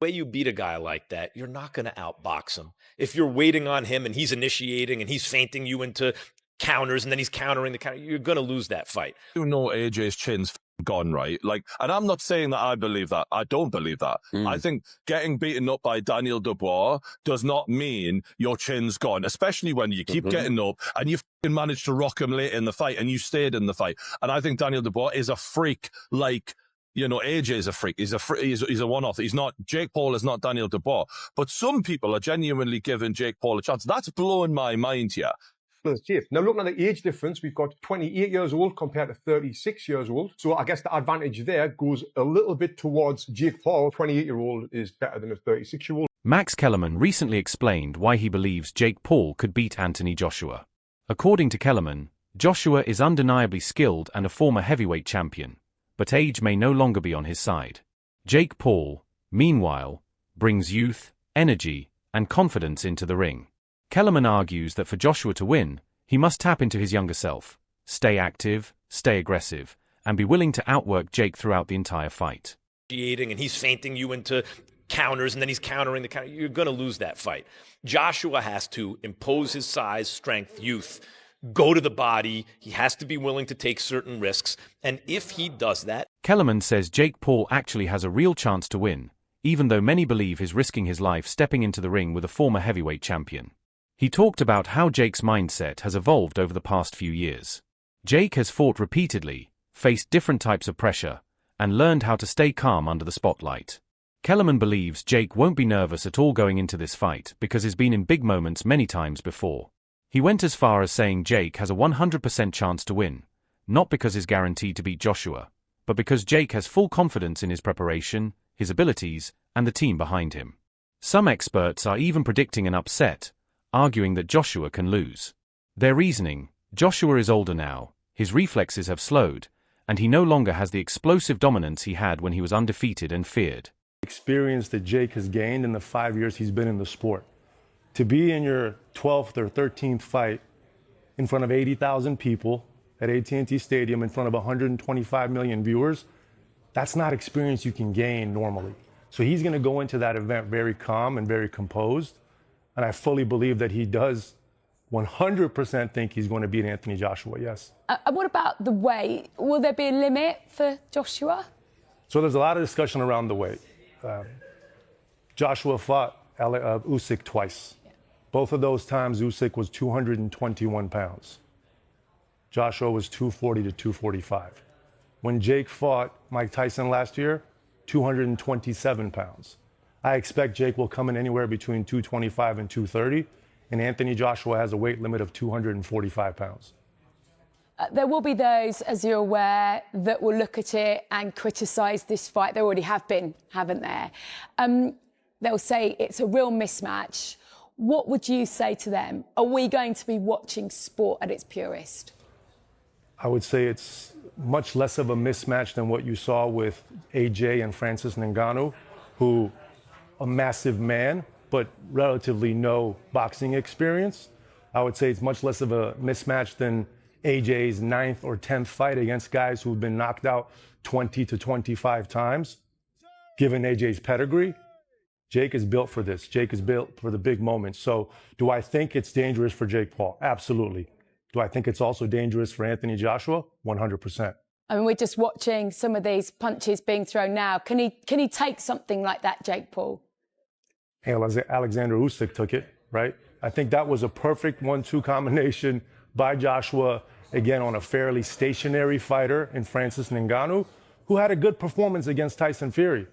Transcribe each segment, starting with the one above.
way you beat a guy like that, you're not going to outbox him. If you're waiting on him and he's initiating and he's feinting you into counters and then he's countering the counter, you're going to lose that fight. You know AJ's chin's gone, right? Like, and I'm not saying that I believe that. I don't believe that. I think getting beaten up by Daniel Dubois does not mean your chin's gone, especially when you keep getting up and you've managed to rock him late in the fight and you stayed in the fight. And I think Daniel Dubois is a freak like, you know, AJ is a freak. He's a one-off. He's not, Jake Paul is not Daniel Dubois. But some people are genuinely giving Jake Paul a chance. That's blowing my mind here. Now, looking at the age difference, we've got 28 years old compared to 36 years old. So I guess the advantage there goes a little bit towards Jake Paul. 28-year-old is better than a 36-year-old. Max Kellerman recently explained why he believes Jake Paul could beat Anthony Joshua. According to Kellerman, Joshua is undeniably skilled and a former heavyweight champion, but age may no longer be on his side. Jake Paul, meanwhile, brings youth, energy, and confidence into the ring. Kellerman argues that for Joshua to win, he must tap into his younger self, stay active, stay aggressive, and be willing to outwork Jake throughout the entire fight. And he's feinting you into counters and then he's countering the counter, you're going to lose that fight. Joshua has to impose his size, strength, youth, go to the body. He has to be willing to take certain risks. And if he does that, Kellerman says Jake Paul actually has a real chance to win, even though many believe he's risking his life stepping into the ring with a former heavyweight champion. He talked about how Jake's mindset has evolved over the past few years. Jake has fought repeatedly, faced different types of pressure, and learned how to stay calm under the spotlight. Kellerman believes Jake won't be nervous at all going into this fight because he's been in big moments many times before. He went as far as saying Jake has a 100% chance to win, not because he's guaranteed to beat Joshua, but because Jake has full confidence in his preparation, his abilities, and the team behind him. Some experts are even predicting an upset, arguing that Joshua can lose. Their reasoning: Joshua is older now, his reflexes have slowed, and he no longer has the explosive dominance he had when he was undefeated and feared. Experience that Jake has gained in the 5 years he's been in the sport. To be in your 12th or 13th fight in front of 80,000 people at AT&T Stadium in front of 125 million viewers, that's not experience you can gain normally. So he's going to go into that event very calm and very composed. And I fully believe that he does 100% think he's going to beat Anthony Joshua, yes. What about the weight? Will there be a limit for Joshua? So there's a lot of discussion around the weight. Joshua fought Usyk twice. Yeah. Both of those times, Usyk was 221 pounds. Joshua was 240 to 245. When Jake fought Mike Tyson last year, 227 pounds. I expect Jake will come in anywhere between 225 and 230, and Anthony Joshua has a weight limit of 245 pounds. There will be those, as you're aware, that will look at it and criticise this fight. There already have been, haven't there? They'll say it's a real mismatch. What would you say to them? Are we going to be watching sport at its purest? I would say it's much less of a mismatch than what you saw with AJ and Francis Ngannou, who a massive man, but relatively no boxing experience. I would say it's much less of a mismatch than AJ's 9th or 10th fight against guys who've been knocked out 20 to 25 times. Given AJ's pedigree, Jake is built for this. Jake is built for the big moments. So do I think it's dangerous for Jake Paul? Absolutely. Do I think it's also dangerous for Anthony Joshua? 100%. I mean, we're just watching some of these punches being thrown now. Can he take something like that, Jake Paul? Hey, Alexander Usyk took it, right? I think that was a perfect 1-2 combination by Joshua, again, on a fairly stationary fighter in Francis Ngannou, who had a good performance against Tyson Fury.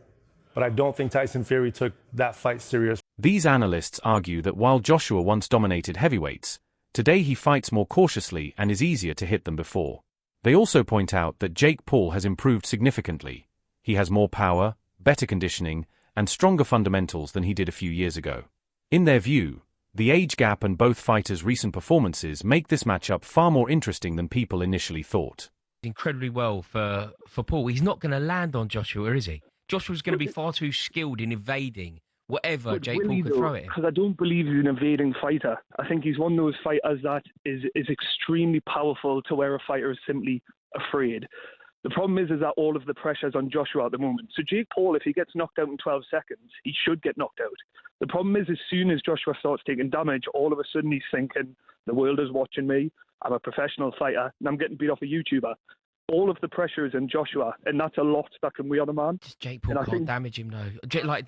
But I don't think Tyson Fury took that fight serious. These analysts argue that while Joshua once dominated heavyweights, today he fights more cautiously and is easier to hit than before. They also point out that Jake Paul has improved significantly. He has more power, better conditioning, and stronger fundamentals than he did a few years ago. In their view, the age gap and both fighters' recent performances make this matchup far more interesting than people initially thought. Incredibly well for Paul. He's not going to land on Joshua, is he? Joshua's going to be far too skilled in evading whatever Jake Paul could throw at him. Because I don't believe he's an evading fighter. I think he's one of those fighters that is extremely powerful to where a fighter is simply afraid. The problem is that all of the pressure's on Joshua at the moment. So Jake Paul, if he gets knocked out in 12 seconds, he should get knocked out. The problem is, as soon as Joshua starts taking damage, all of a sudden he's thinking, the world is watching me, I'm a professional fighter, and I'm getting beat off a YouTuber. All of the pressure is in Joshua, and that's a lot that can weigh on a man. Just Jake Paul can't damage him, though. Like,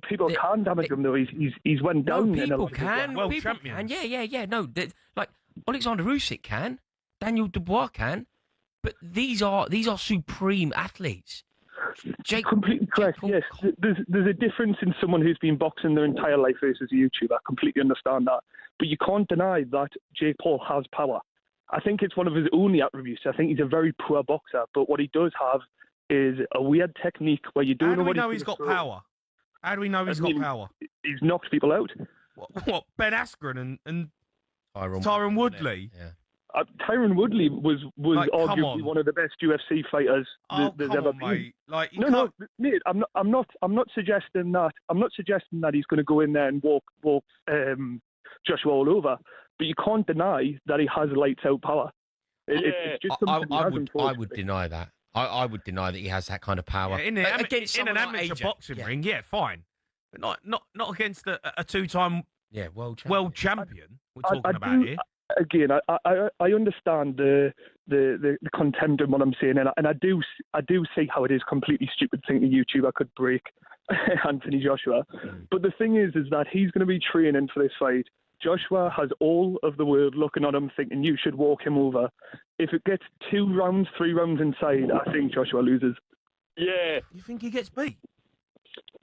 people can damage him, though. He's went down. No, people can. World People champions. can. Yeah. No, like, Alexander Usyk can. Daniel Dubois can. But these are supreme athletes. Jake, completely correct. Yes, there's a difference in someone who's been boxing their entire life versus a YouTuber. I completely understand that, but you can't deny that Jake Paul has power. I think it's one of his only attributes. I think he's a very poor boxer, but what he does have is a weird technique where you don't How do know we what know he's got power? How do we know he's got power? He's knocked people out. What Ben Askren and Tyron Woodley? Yeah. Tyron Woodley was Like, arguably one of the best UFC fighters there's ever been. Mate. Like, No, mate. I'm not suggesting that. I'm not suggesting that he's going to go in there and walk Joshua all over. But you can't deny that he has lights out power. It's just something I would deny that. I would deny that he has that kind of power. in an amateur boxing ring, yeah, fine, but not against a two-time world champion. We're talking about here. Again, I understand the contempt in what I'm saying, and I do see how it is completely stupid thinking a YouTuber could break Anthony Joshua. But the thing is that he's going to be training for this fight. Joshua has all of the world looking at him thinking you should walk him over. If it gets 2 rounds, 3 rounds inside, I think Joshua loses. Yeah. You think he gets beat?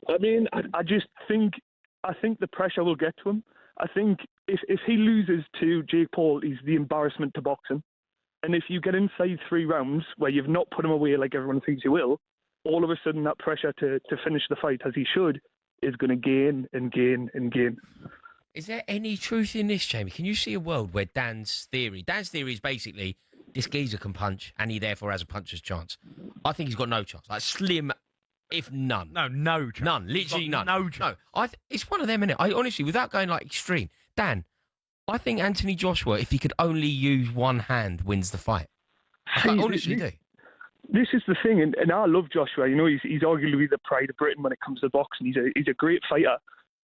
I mean, I think the pressure will get to him. I think if he loses to Jake Paul, he's the embarrassment to boxing. And if you get inside 3 rounds where you've not put him away like everyone thinks you will, all of a sudden that pressure to finish the fight as he should is going to gain and gain and gain. Is there any truth in this, Jamie? Can you see a world where Dan's theory is basically this geezer can punch and he therefore has a puncher's chance? I think he's got no chance. Like slim, if none. No chance. None. Literally none. No chance. No, it's one of them, innit? I honestly, without going like extreme, Dan, I think Anthony Joshua, if he could only use one hand, wins the fight. I honestly do. This is the thing, and I love Joshua. You know, he's arguably the pride of Britain when it comes to boxing. He's a great fighter.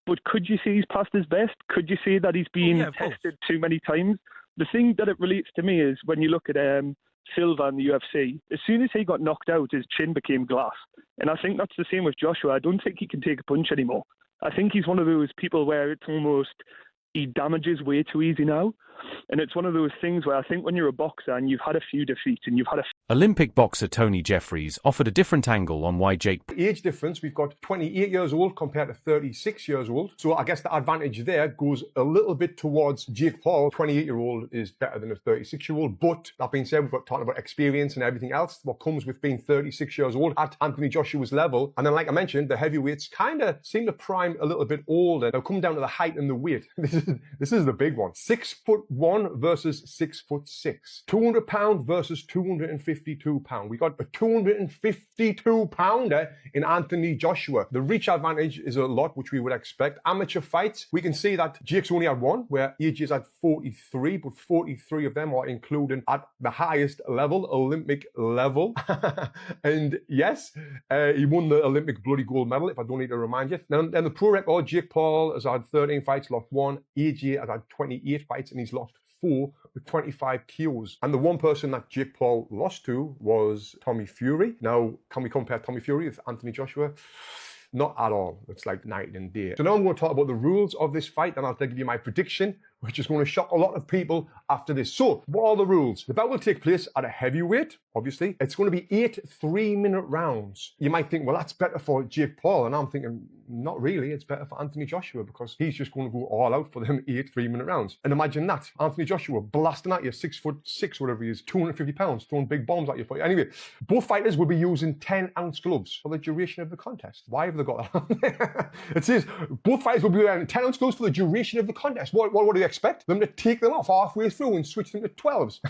But could you say he's past his best? Could you say that he's been tested too many times? The thing that it relates to me is when you look at Silva in the UFC, as soon as he got knocked out, his chin became glass. And I think that's the same with Joshua. I don't think he can take a punch anymore. I think he's one of those people where it's almost he damages way too easy now. And it's one of those things where I think when you're a boxer and you've had a few defeats and you've had Olympic boxer Tony Jeffries offered a different angle on why Jake... Age difference, we've got 28 years old compared to 36 years old. So I guess the advantage there goes a little bit towards Jake Paul. 28-year-old is better than a 36-year-old. But that being said, we've got talking about experience and everything else. What comes with being 36 years old at Anthony Joshua's level. And then, like I mentioned, the heavyweights kind of seem to prime a little bit older. Now, come down to the height and the weight. This is the big one. 6'1" versus 6'6". 200 pounds versus 252 pounds. We got a 252 pounder in Anthony Joshua. The reach advantage is a lot, which we would expect. Amateur fights, we can see that Jake's only had one, where AJ's had 43, but 43 of them are including at the highest level, Olympic level. And yes, he won the Olympic bloody gold medal, if I don't need to remind you. Then the pro record, Jake Paul has had 13 fights, lost 1. AJ has had 28 fights and he's lost 4 with 25 KOs. And the one person that Jake Paul lost to was Tommy Fury. Now, can we compare Tommy Fury with Anthony Joshua? Not at all. It's like night and day. So now I'm going to talk about the rules of this fight, and I'll give you my prediction, which is going to shock a lot of people after this. So, what are the rules? The bout will take place at a heavyweight, obviously. It's going to be 8 3-minute rounds. You might think, well, that's better for Jake Paul. And I'm thinking, not really. It's better for Anthony Joshua because he's just going to go all out for them 8 3-minute rounds. And imagine that. Anthony Joshua blasting at you, 6'6", whatever he is, 250 pounds, throwing big bombs at you. Anyway, both fighters will be using 10-ounce gloves for the duration of the contest. Why have they got that? It says both fighters will be wearing 10-ounce gloves for the duration of the contest. What do you expect? Them to take them off halfway through and switch them to 12s?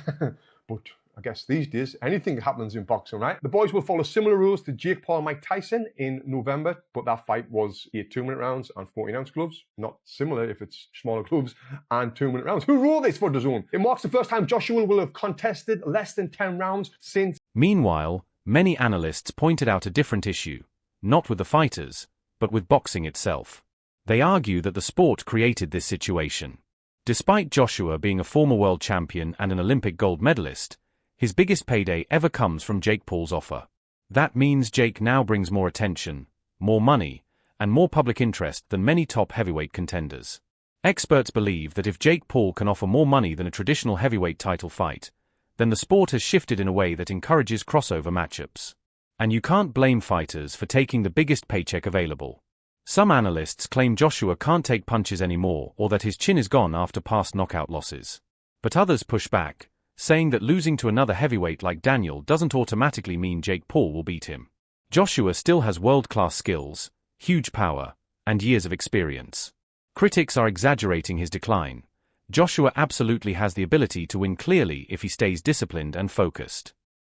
But I guess these days, anything happens in boxing, right? The boys will follow similar rules to Jake Paul and Mike Tyson in November, but that fight was 8 2-minute rounds and 14-ounce gloves. Not similar if it's smaller gloves and 2-minute rounds. Who wrote this for DAZN? It marks the first time Joshua will have contested less than 10 rounds since. Meanwhile, many analysts pointed out a different issue, not with the fighters, but with boxing itself. They argue that the sport created this situation. Despite Joshua being a former world champion and an Olympic gold medalist, his biggest payday ever comes from Jake Paul's offer. That means Jake now brings more attention, more money, and more public interest than many top heavyweight contenders. Experts believe that if Jake Paul can offer more money than a traditional heavyweight title fight, then the sport has shifted in a way that encourages crossover matchups. And you can't blame fighters for taking the biggest paycheck available. Some analysts claim Joshua can't take punches anymore or that his chin is gone after past knockout losses. But others push back, saying that losing to another heavyweight like Daniel doesn't automatically mean Jake Paul will beat him. Joshua still has world-class skills, huge power, and years of experience. Critics are exaggerating his decline. Joshua absolutely has the ability to win clearly if he stays disciplined and focused.